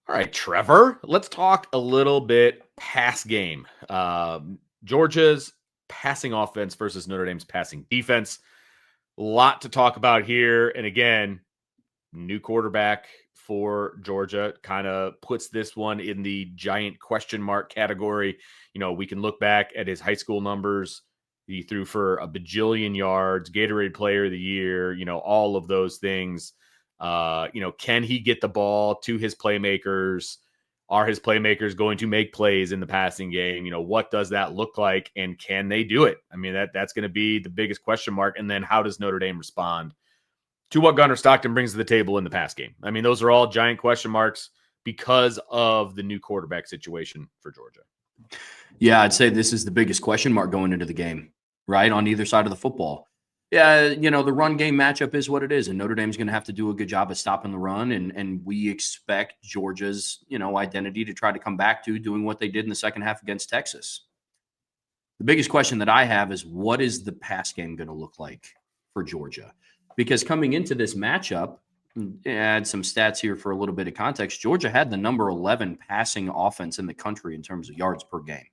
All right, Trevor, let's talk a little bit pass game. Georgia's passing offense versus Notre Dame's passing defense. A lot to talk about here. And again, new quarterback for Georgia kind of puts this one in the giant question mark category. You know, we can look back at his high school numbers. He threw for a bajillion yards, Gatorade Player of the Year, all of those things. Can he get the ball to his playmakers? Are his playmakers going to make plays in the passing game? What does that look like? And can they do it? I mean, that's going to be the biggest question mark. And then how does Notre Dame respond to what Gunnar Stockton brings to the table in the pass game? I mean, those are all giant question marks because of the new quarterback situation for Georgia. Yeah, I'd say this is the biggest question mark going into the game, right? On either side of the football. Yeah, the run game matchup is what it is, and Notre Dame's going to have to do a good job of stopping the run, and we expect Georgia's, identity to try to come back to doing what they did in the second half against Texas. The biggest question that I have is, what is the pass game going to look like for Georgia? Because coming into this matchup, add some stats here for a little bit of context, Georgia had the number 11 passing offense in the country in terms of yards per game.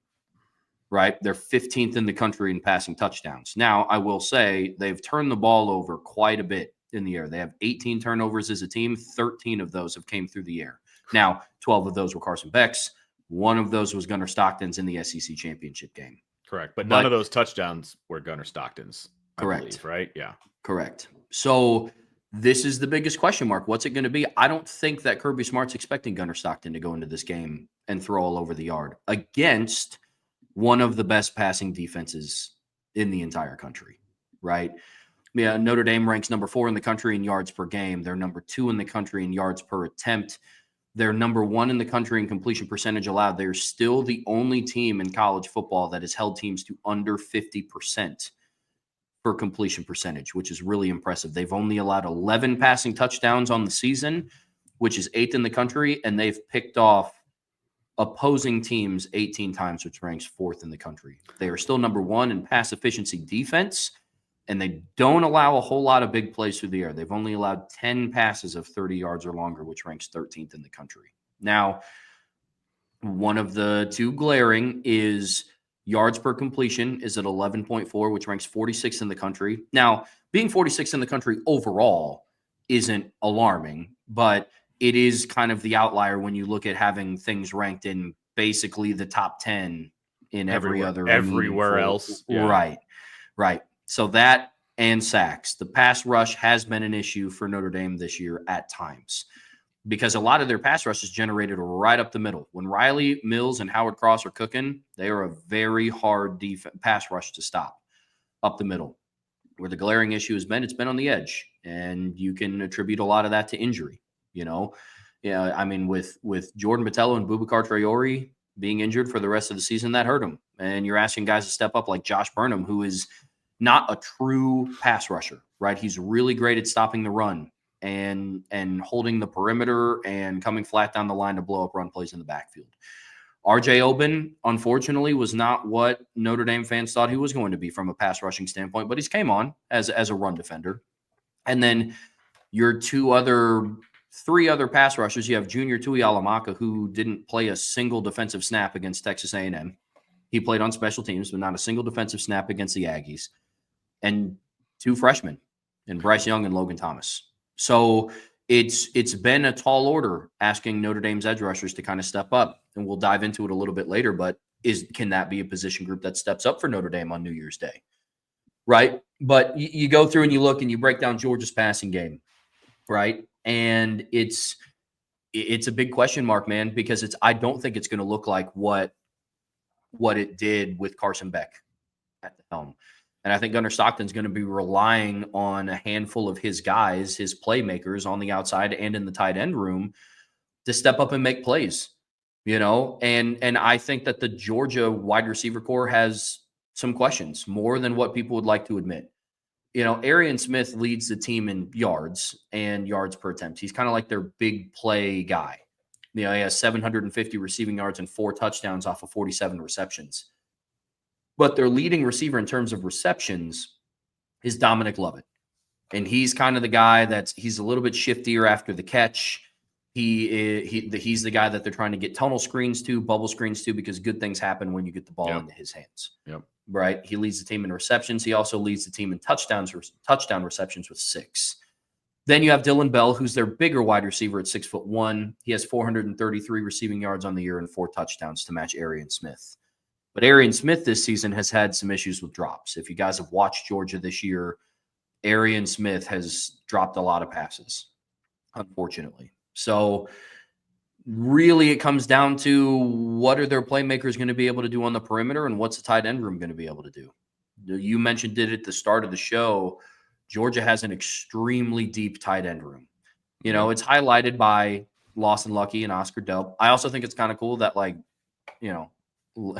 Right? They're 15th in the country in passing touchdowns. Now, I will say they've turned the ball over quite a bit in the air. They have 18 turnovers as a team. 13 of those have came through the air. Now, 12 of those were Carson Beck's. One of those was Gunnar Stockton's in the SEC championship game. Correct. But none of those touchdowns were Gunnar Stockton's. Correct. I believe, right? Yeah. Correct. So this is the biggest question mark. What's it going to be? I don't think that Kirby Smart's expecting Gunnar Stockton to go into this game and throw all over the yard against one of the best passing defenses in the entire country, right? Yeah, Notre Dame ranks number 4 in the country in yards per game. They're number 2 in the country in yards per attempt. They're number 1 in the country in completion percentage allowed. They're still the only team in college football that has held teams to under 50% for completion percentage, which is really impressive. They've only allowed 11 passing touchdowns on the season, which is 8th in the country, and they've picked off opposing teams 18 times, which ranks 4th in the country. They are still number 1 in pass efficiency defense, and they don't allow a whole lot of big plays through the air. They've only allowed 10 passes of 30 yards or longer, which ranks 13th in the country. Now, one of the two glaring is yards per completion is at 11.4, which ranks 46th in the country. Now, being 46th in the country overall isn't alarming, but it is kind of the outlier when you look at having things ranked in basically the top 10 in everywhere else. Yeah. Right. So that and sacks. The pass rush has been an issue for Notre Dame this year at times because a lot of their pass rush is generated right up the middle. When Riley, Mills, and Howard Cross are cooking, they are a very hard pass rush to stop up the middle. Where the glaring issue has been, it's been on the edge, and you can attribute a lot of that to injury. I mean, with Jordan Botelho and Boubacar Traore being injured for the rest of the season, that hurt him. And you're asking guys to step up like Josh Burnham, who is not a true pass rusher, right? He's really great at stopping the run and holding the perimeter and coming flat down the line to blow up run plays in the backfield. RJ Oben, unfortunately, was not what Notre Dame fans thought he was going to be from a pass rushing standpoint, but he's came on as a run defender. And then your 3 other pass rushers, you have Junior Tuihalamaka, who didn't play a single defensive snap against Texas A&M. He played on special teams, but not a single defensive snap against the Aggies. And 2 freshmen, in Bryce Young and Logan Thomas. So it's been a tall order asking Notre Dame's edge rushers to kind of step up. And we'll dive into it a little bit later, but can that be a position group that steps up for Notre Dame on New Year's Day? Right? But you go through and you look and you break down Georgia's passing game, right? And it's a big question mark, man, because I don't think it's going to look like what it did with Carson Beck at the helm. And I think Gunnar Stockton's going to be relying on a handful of his guys, his playmakers on the outside and in the tight end room to step up and make plays, and I think that the Georgia wide receiver core has some questions, more than what people would like to admit. Arian Smith leads the team in yards and yards per attempt. He's kind of like their big play guy. He has 750 receiving yards and 4 touchdowns off of 47 receptions. But their leading receiver in terms of receptions is Dominic Lovett. And he's kind of the guy he's a little bit shiftier after the catch. He's the guy that they're trying to get tunnel screens to, bubble screens to, because good things happen when you get the ball into his hands. Yep. Right. He leads the team in receptions. He also leads the team in touchdown receptions with 6. Then you have Dylan Bell, who's their bigger wide receiver at 6'1". He has 433 receiving yards on the year and 4 touchdowns to match Arian Smith. But Arian Smith this season has had some issues with drops. If you guys have watched Georgia this year, Arian Smith has dropped a lot of passes, unfortunately. So really it comes down to what are their playmakers going to be able to do on the perimeter and what's the tight end room going to be able to do. You mentioned it at the start of the show. Georgia has an extremely deep tight end room. You know, it's highlighted by Lawson Lucky and Oscar Delp. I also think it's kind of cool that, like, you know,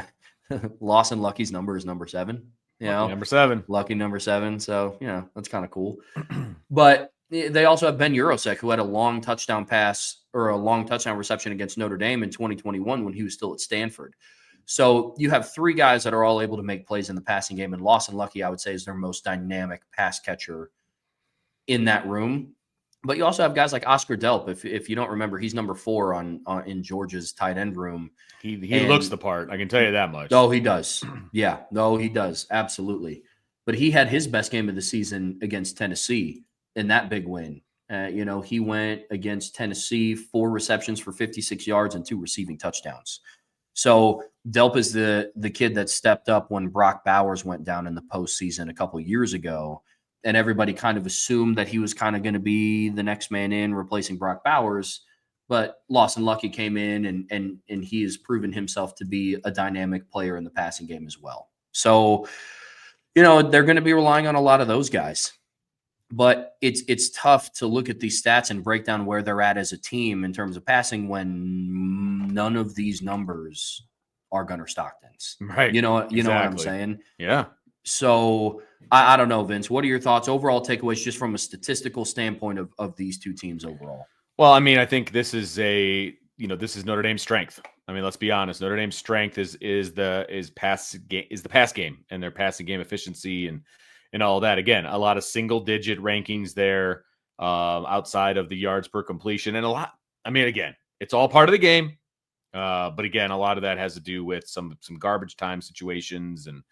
Lawson Lucky's number is number 7. You know, number 7. Lucky number 7. So, you know, that's kind of cool. But they also have Ben Urosek, who had a long touchdown pass or a long touchdown reception against Notre Dame in 2021 when he was still at Stanford. So you have 3 guys that are all able to make plays in the passing game. And Lawson Lucky, I would say, is their most dynamic pass catcher in that room. But you also have guys like Oscar Delp. If you don't remember, he's number 4 in Georgia's tight end room. He looks the part. I can tell you that much. Oh, he does. Yeah. No, he does. Absolutely. But he had his best game of the season against Tennessee in that big win. You know, he went against Tennessee, 4 receptions for 56 yards and 2 receiving touchdowns. So Delp is the kid that stepped up when Brock Bowers went down in the postseason a couple of years ago. And everybody kind of assumed that he was kind of going to be the next man in, replacing Brock Bowers. But Lawson Lucky came in and he has proven himself to be a dynamic player in the passing game as well. So, you know, they're going to be relying on a lot of those guys. But it's tough to look at these stats and break down where they're at as a team in terms of passing when none of these numbers are Gunnar Stockton's. Right. You know what I'm saying? Yeah. So I don't know, Vince. What are your thoughts, overall takeaways, just from a statistical standpoint of these two teams overall? Well, I mean, I think this is this is Notre Dame's strength. I mean, let's be honest. Notre Dame's strength is the pass game and their passing game efficiency and all that. Again, a lot of single digit rankings there outside of the yards per completion, and a lot. I mean, again, it's all part of the game. But again, a lot of that has to do with some garbage time situations and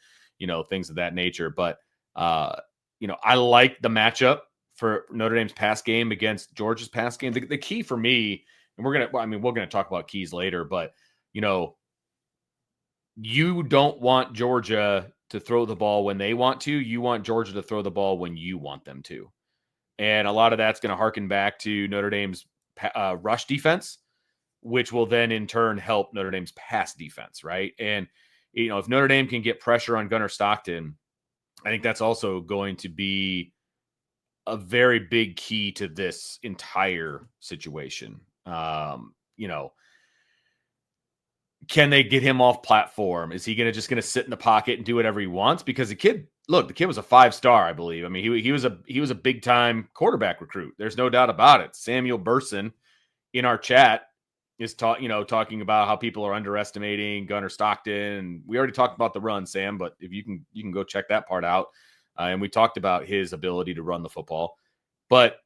things of that nature. But I like the matchup for Notre Dame's pass game against Georgia's pass game. The key for me, and we're gonna talk about keys later, but you don't want Georgia to throw the ball when they want to. You want Georgia to throw the ball when you want them to. And a lot of that's going to harken back to Notre Dame's rush defense, which will then in turn help Notre Dame's pass defense, right? And, if Notre Dame can get pressure on Gunnar Stockton, I think that's also going to be a very big key to this entire situation. Can they get him off platform? Is he just going to sit in the pocket and do whatever he wants? Because the kid was a 5-star, I believe. I mean, he was a big time quarterback recruit. There's no doubt about it. Samuel Burson in our chat is talking about how people are underestimating Gunnar Stockton. We already talked about the run, Sam, but if you can go check that part out. And we talked about his ability to run the football. But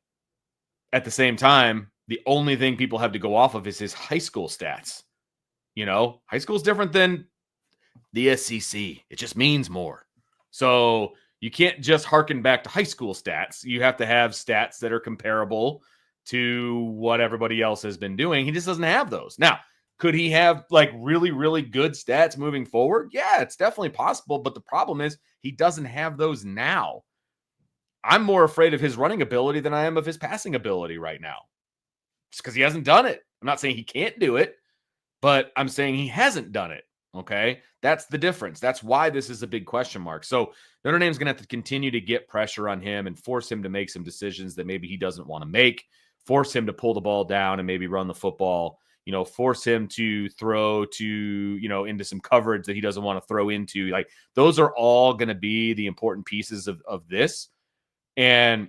at the same time, the only thing people have to go off of is his high school stats. High school is different than the SEC. It just means more. So you can't just harken back to high school stats. You have to have stats that are comparable to what everybody else has been doing. He just doesn't have those. Now, could he have really, really good stats moving forward? Yeah, it's definitely possible. But the problem is he doesn't have those now. I'm more afraid of his running ability than I am of his passing ability right now. Just because he hasn't done it. I'm not saying he can't do it, but I'm saying he hasn't done it. Okay. That's the difference. That's why this is a big question mark. So Notre Dame's going to have to continue to get pressure on him and force him to make some decisions that maybe he doesn't want to make, force him to pull the ball down and maybe run the football, force him to throw to, into some coverage that he doesn't want to throw into. Those are all going to be the important pieces of this. And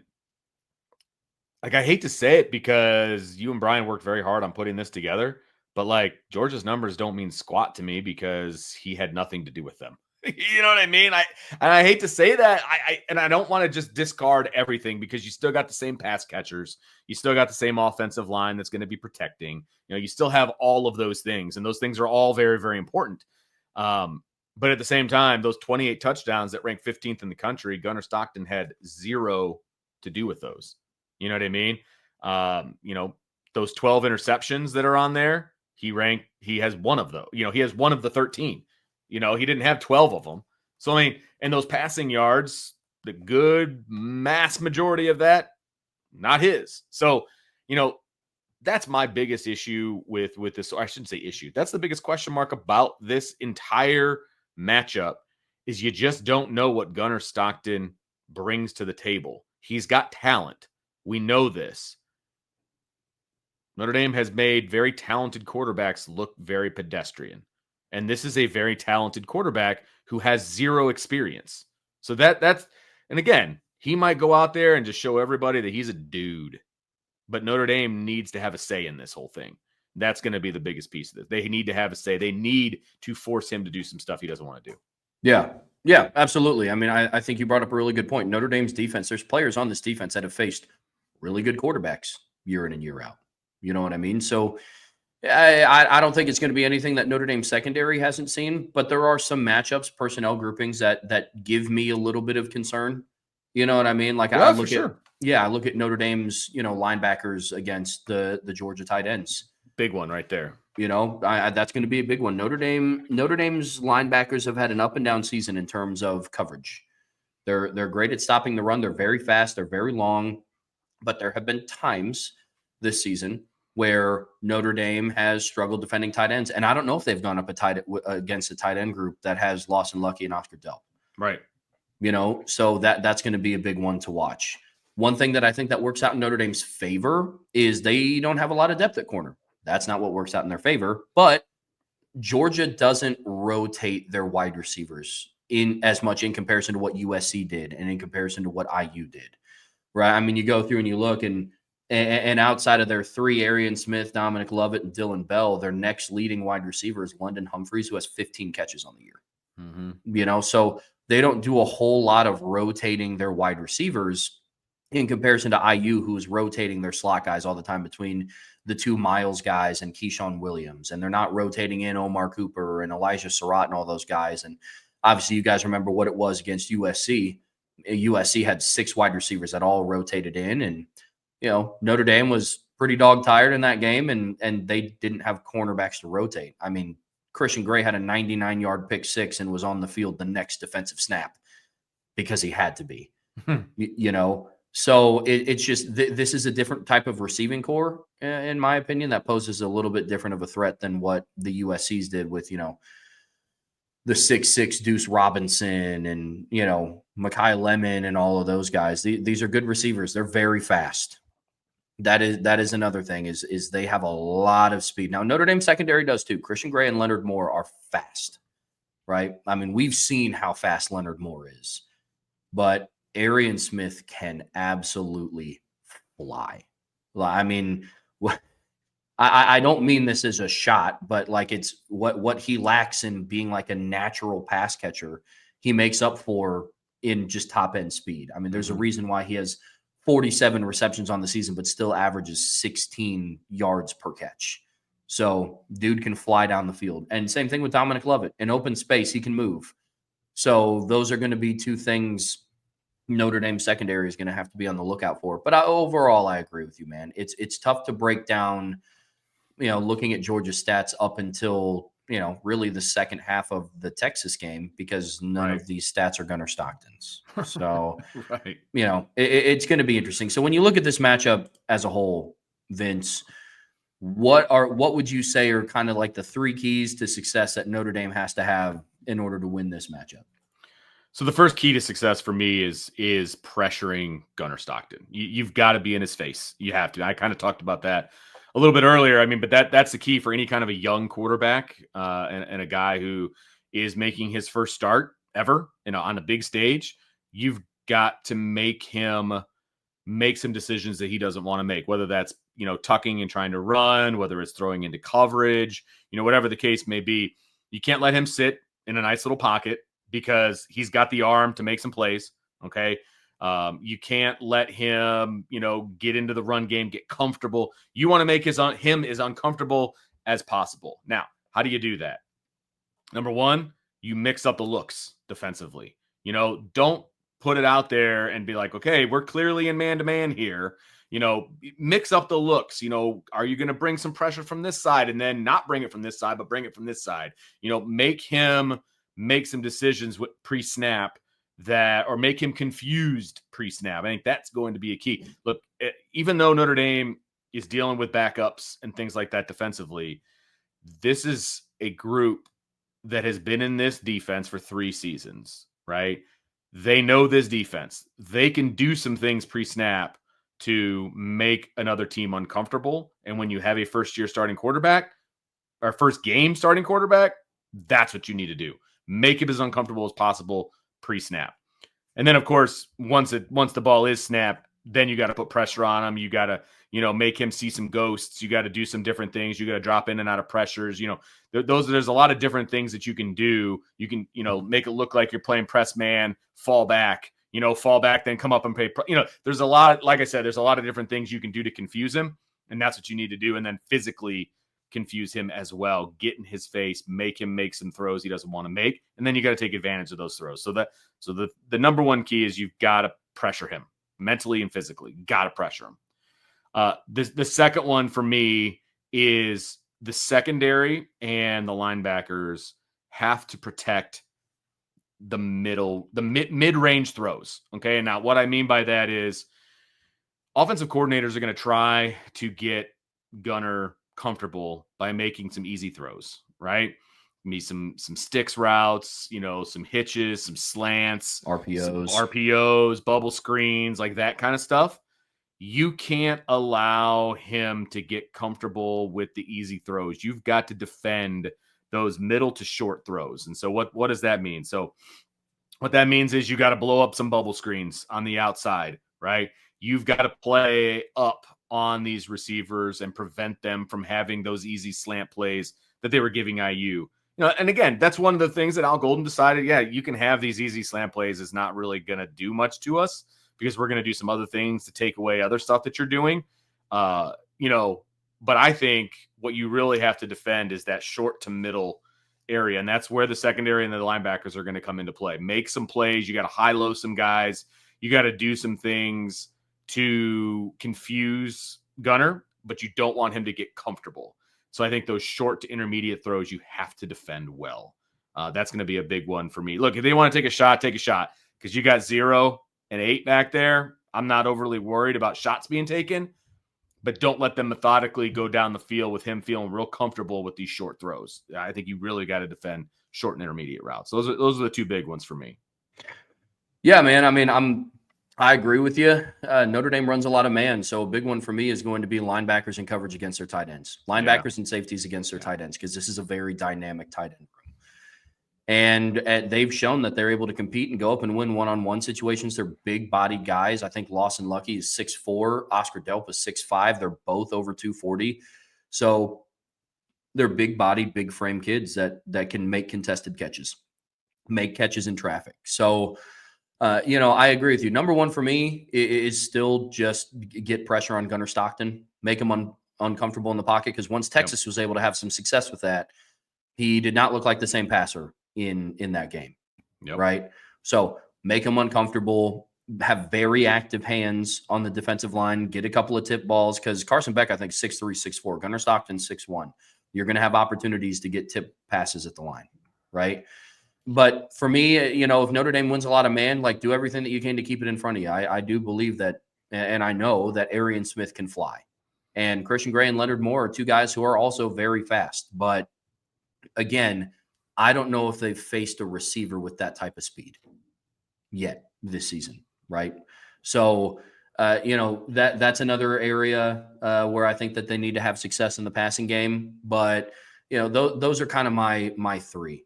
I hate to say it because you and Brian worked very hard on putting this together. But Georgia's numbers don't mean squat to me because he had nothing to do with them. You know what I mean? I hate to say that. I don't want to just discard everything, because you still got the same pass catchers. You still got the same offensive line that's going to be protecting. You still have all of those things, and those things are all very, very important. But at the same time, those 28 touchdowns that rank 15th in the country, Gunnar Stockton had zero to do with those. You know what I mean? Those 12 interceptions that are on there, he has one of those. He has one of the 13. He didn't have 12 of them. So, and those passing yards, the good mass majority of that, not his. So, that's my biggest issue with this. I shouldn't say issue. That's the biggest question mark about this entire matchup, is you just don't know what Gunnar Stockton brings to the table. He's got talent. We know this. Notre Dame has made very talented quarterbacks look very pedestrian. And this is a very talented quarterback who has zero experience. So and again, he might go out there and just show everybody that he's a dude. But Notre Dame needs to have a say in this whole thing. That's going to be the biggest piece of this. They need to have a say. They need to force him to do some stuff he doesn't want to do. Yeah, absolutely. I mean, I think you brought up a really good point. Notre Dame's defense, there's players on this defense that have faced really good quarterbacks year in and year out. You know what I mean? So I don't think it's going to be anything that Notre Dame secondary hasn't seen, but there are some matchups, personnel groupings that give me a little bit of concern. You know what I mean? Like, I look at Notre Dame's, linebackers against the Georgia tight ends. Big one right there. That's going to be a big one. Notre Dame's linebackers have had an up and down season in terms of coverage. They're great at stopping the run. They're very fast. They're very long, but there have been times this season where Notre Dame has struggled defending tight ends. And I don't know if they've gone up against a tight end group that has Lawson Lucky and Oscar Delp. Right. So that's going to be a big one to watch. One thing that I think that works out in Notre Dame's favor is they don't have a lot of depth at corner. That's not what works out in their favor. But Georgia doesn't rotate their wide receivers in as much in comparison to what USC did and in comparison to what IU did. Right. I mean, you go through and you look, and outside of their three, Arian Smith, Dominic Lovett, and Dylan Bell, their next leading wide receiver is London Humphreys, who has 15 catches on the year. Mm-hmm. So they don't do a whole lot of rotating their wide receivers in comparison to IU, who is rotating their slot guys all the time between the two Miles guys and Keyshawn Williams. And they're not rotating in Omar Cooper and Elijah Surratt and all those guys. And obviously you guys remember what it was against USC. USC had 6 wide receivers that all rotated in, and Notre Dame was pretty dog tired in that game, and they didn't have cornerbacks to rotate. I mean, Christian Gray had a 99-yard pick six and was on the field the next defensive snap because he had to be. So it's just this is a different type of receiving core, in my opinion, that poses a little bit different of a threat than what the USC's did with the 6'6" Deuce Robinson and Mekhi Lemon and all of those guys. These are good receivers. They're very fast. That is another thing is they have a lot of speed. Now, Notre Dame secondary does too. Christian Gray and Leonard Moore are fast, right? I mean, we've seen how fast Leonard Moore is, but Arian Smith can absolutely fly. I mean, I don't mean this as a shot, but like it's what he lacks in being like a natural pass catcher, he makes up for in just top end speed. I mean, there's a reason why he has 47 receptions on the season, but still averages 16 yards per catch. So dude can fly down the field. And same thing with Dominic Lovett. In open space, he can move. So those are going to be two things Notre Dame secondary is going to have to be on the lookout for. But overall, I agree with you, man. It's tough to break down, looking at Georgia's stats up until, really the second half of the Texas game, because none of these stats are Gunnar Stockton's. So, right. It's going to be interesting. So when you look at this matchup as a whole, Vince, what would you say are kind of like the 3 keys to success that Notre Dame has to have in order to win this matchup? So the first key to success for me is pressuring Gunnar Stockton. You've got to be in his face. You have to. I kind of talked about that a little bit earlier. I mean, but that's the key for any kind of a young quarterback and a guy who is making his first start ever, on a big stage. You've got to make him make some decisions that he doesn't want to make, whether that's, tucking and trying to run, whether it's throwing into coverage, whatever the case may be. You can't let him sit in a nice little pocket because he's got the arm to make some plays. Okay. You can't let him, get into the run game, get comfortable. You want to make him as uncomfortable as possible. Now, how do you do that? Number one, you mix up the looks defensively. Don't put it out there and be like, okay, we're clearly in man-to-man here. Mix up the looks. Are you going to bring some pressure from this side and then not bring it from this side, but bring it from this side? Make him make some decisions with pre-snap or make him confused pre-snap. I think that's going to be a key. Look, even though Notre Dame is dealing with backups and things like that defensively, this is a group that has been in this defense for 3 seasons, right? They know this defense. They can do some things pre-snap to make another team uncomfortable. And when you have a first-year starting quarterback or first-game starting quarterback, that's what you need to do. Make it as uncomfortable as possible pre-snap. And then, of course, once the ball is snapped, then you got to put pressure on him. You got to, make him see some ghosts. You got to do some different things. You got to drop in and out of pressures. There's a lot of different things that you can do. You can, make it look like you're playing press man, fall back, then come up and pay. There's a lot, like I said, there's a lot of different things you can do to confuse him. And that's what you need to do. And then physically confuse him as well. Get in his face, make him make some throws he doesn't want to make. And then you got to take advantage of those throws. So the number one key is you've got to pressure him mentally and physically. Got to pressure him. The second one for me is the secondary and the linebackers have to protect the mid-range throws. Okay. Now what I mean by that is offensive coordinators are going to try to get Gunner comfortable by making some easy throws, right? Me some sticks routes, some hitches, some slants, RPOs, bubble screens, like that kind of stuff. You can't allow him to get comfortable with the easy throws. You've got to defend those middle to short throws. And so what does that mean? So what that means is you got to blow up some bubble screens on the outside, right? You've got to play up on these receivers and prevent them from having those easy slant plays that they were giving IU. And again, that's one of the things that Al Golden decided, you can have these easy slant plays. Is not really going to do much to us because we're going to do some other things to take away other stuff that you're doing. But I think what you really have to defend is that short to middle area. And that's where the secondary and the linebackers are going to come into play. Make some plays. You got to high-low some guys. You got to do some things to confuse Gunner, but you don't want him to get comfortable. So I think those short to intermediate throws you have to defend well. That's going to be a big one for me. Look, if they want to take a shot because you got 0 and 8 back there. I'm not overly worried about shots being taken, but don't let them methodically go down the field with him feeling real comfortable with these short throws. I think you really got to defend short and intermediate routes. Those are the 2 big ones for me. Yeah, man. I mean, I agree with you. Notre Dame runs a lot of man. So a big one for me is going to be linebackers and coverage against their tight ends. Linebackers and safeties against their tight ends, because this is a very dynamic tight end room. And they've shown that they're able to compete and go up and win one-on-one situations. They're big-bodied guys. I think Lawson Lucky is 6'4". Oscar Delp is 6'5". They're both over 240. So they're big-bodied, big-frame kids that can make contested catches, make catches in traffic. So I agree with you. Number one for me is still just get pressure on Gunner Stockton, make him uncomfortable in the pocket. Because once Texas was able to have some success with that, he did not look like the same passer in that game, right? So make him uncomfortable, have very active hands on the defensive line, get a couple of tip balls. Because Carson Beck, I think, 6'3", 6'4". Gunner Stockton, 6'1". You're going to have opportunities to get tip passes at the line, right? But for me, if Notre Dame wins a lot of man, like, do everything that you can to keep it in front of you. I do believe that, and I know that Arian Smith can fly. And Christian Gray and Leonard Moore are 2 guys who are also very fast. But again, I don't know if they've faced a receiver with that type of speed yet this season, right? So, that's another area where I think that they need to have success in the passing game. But those are kind of my 3,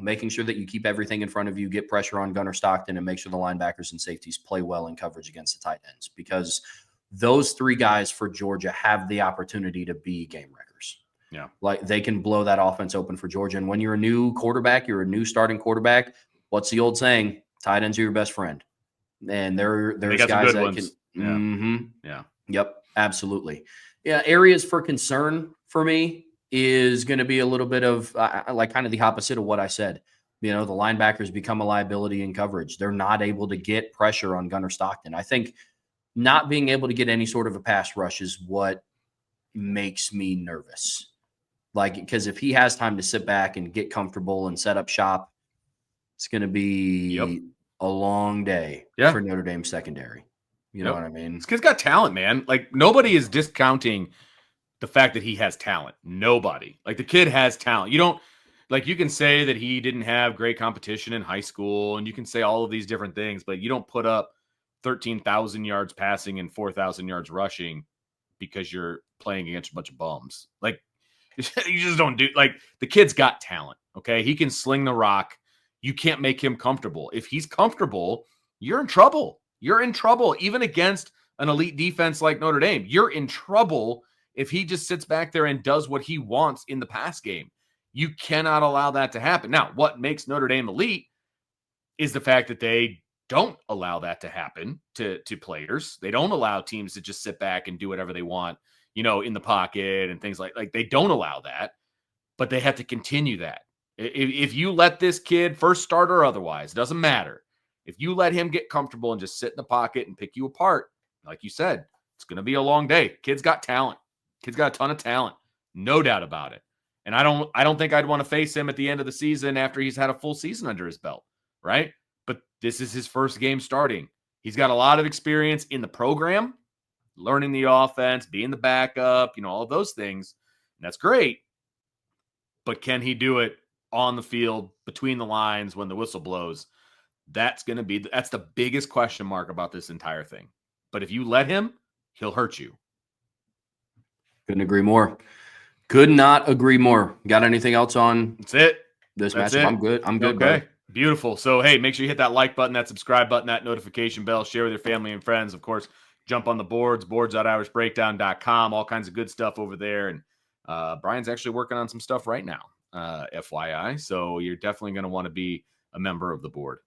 making sure that you keep everything in front of you, get pressure on Gunner Stockton, and make sure the linebackers and safeties play well in coverage against the tight ends, because those 3 guys for Georgia have the opportunity to be game wreckers. Yeah. Like, they can blow that offense open for Georgia. And when you're a new quarterback, you're a new starting quarterback, what's the old saying? Tight ends are your best friend. And there's guys that can. Yeah. Yep. Absolutely. Yeah. Areas for concern for me is going to be a little bit of like kind of the opposite of what I said. The linebackers become a liability in coverage. They're not able to get pressure on Gunnar Stockton. I think not being able to get any sort of a pass rush is what makes me nervous. Like, because if he has time to sit back and get comfortable and set up shop, it's going to be a long day for Notre Dame secondary. You know what I mean? This kid's got talent, man. Like, nobody is discounting the fact that he has talent. Nobody. Like, the kid has talent. You don't, like, you can say that he didn't have great competition in high school, and you can say all of these different things, but you don't put up 13,000 yards passing and 4,000 yards rushing because you're playing against a bunch of bums. Like, you just don't do, like, the kid's got talent. Okay. He can sling the rock. You can't make him comfortable. If he's comfortable, you're in trouble. You're in trouble, even against an elite defense like Notre Dame. You're in trouble if he just sits back there and does what he wants in the pass game. You cannot allow that to happen. Now, what makes Notre Dame elite is the fact that they don't allow that to happen to players. They don't allow teams to just sit back and do whatever they want, in the pocket and things like they don't allow that, but they have to continue that. If you let this kid, first starter or otherwise, doesn't matter. If you let him get comfortable and just sit in the pocket and pick you apart, like you said, it's going to be a long day. Kid's got talent. Kid's got a ton of talent. No doubt about it. And I don't think I'd want to face him at the end of the season after he's had a full season under his belt, right? But this is his first game starting. He's got a lot of experience in the program, learning the offense, being the backup, all of those things. And that's great. But can he do it on the field, between the lines, when the whistle blows? That's the biggest question mark about this entire thing. But if you let him, he'll hurt you. Couldn't agree more. Could not agree more. Got anything else on That's it. This matchup? I'm good. I'm good. Okay. Bud. Beautiful. So, hey, make sure you hit that like button, that subscribe button, that notification bell, share with your family and friends. Of course, jump on the boards.irishbreakdown.com, all kinds of good stuff over there. And Brian's actually working on some stuff right now, FYI. So you're definitely going to want to be a member of the board.